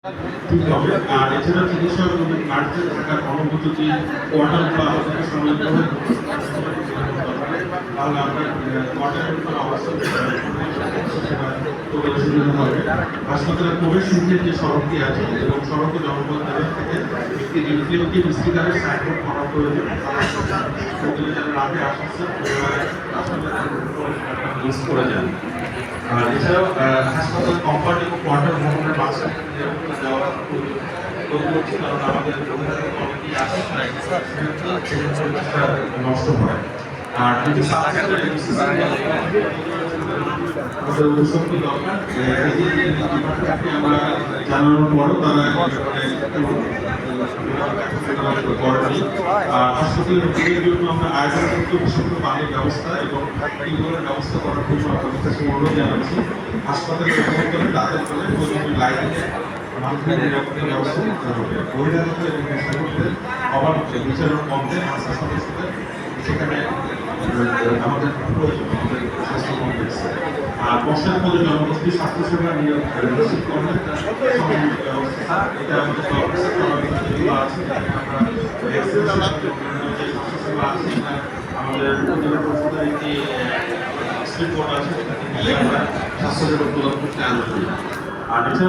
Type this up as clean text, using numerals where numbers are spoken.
ঠিক হবে। আর এছাড়া চিকিৎসক এবং নার্সদের থাকার অনুপযোগী কোয়ার্টার বা আমাদেরকে সাময়িকভাবে তাহলে আমরা কোয়ার্টারের উপর অবস্থান সুবিধা হবে। হাসপাতালের প্রবেশ মুখের যে সড়কটি আছে এবং সড়ক জনপদ থেকে একটি রিফ্লেক্টিভ স্টিকারের সাইনবোর্ড করা প্রয়োজন। যারা রাতে আসছে মিস করে যান। আর এছাড়াও হাসপাতাল কম্পাউন্ড এবং কোয়ার্টার ভবনের মাঝখানে নিরাপত্তা দেওয়া করছি, কারণ আমাদের অনেকেই আছে নষ্ট হয়। আর যদি আমাদের অনুসরণ দরকার আমরা জানানোর পরও তারা করেনি। হাসপাতালের রোগীদের জন্য আমরা আয়োজনযুক্ত বিশুদ্ধ পানির ব্যবস্থা এবং টিউবওয়েলের ব্যবস্থা করার জন্য আপনাদের কাছে অনুরোধ জানাচ্ছি। হাসপাতালের অভ্যন্তরে তাদের ফলে প্রয়োজনীয় লাইটিংয়ের মাধ্যমে নিরাপত্তা ব্যবস্থা করতে হবে। বহিরাগত এবং মুসলিমদের অভাব বিচারণ কমতে আনসার সদস্যদের সেখানে আমাদের প্রয়োজন, আমাদের স্বাস্থ্য কমপ্লেক্স। আর পশ্চাৎপদ জনগোষ্ঠী স্বাস্থ্যসেবা নিশ্চিত করলে ব্যবস্থা এটা আমাদের স্বাস্থ্যসেবা আছে, স্বাস্থ্যসেবা আছে, আমাদের একটি স্লিপ বোর্ড আছে, আমরা স্বাস্থ্যসেবা প্রদান করতে আগ্রহী। আর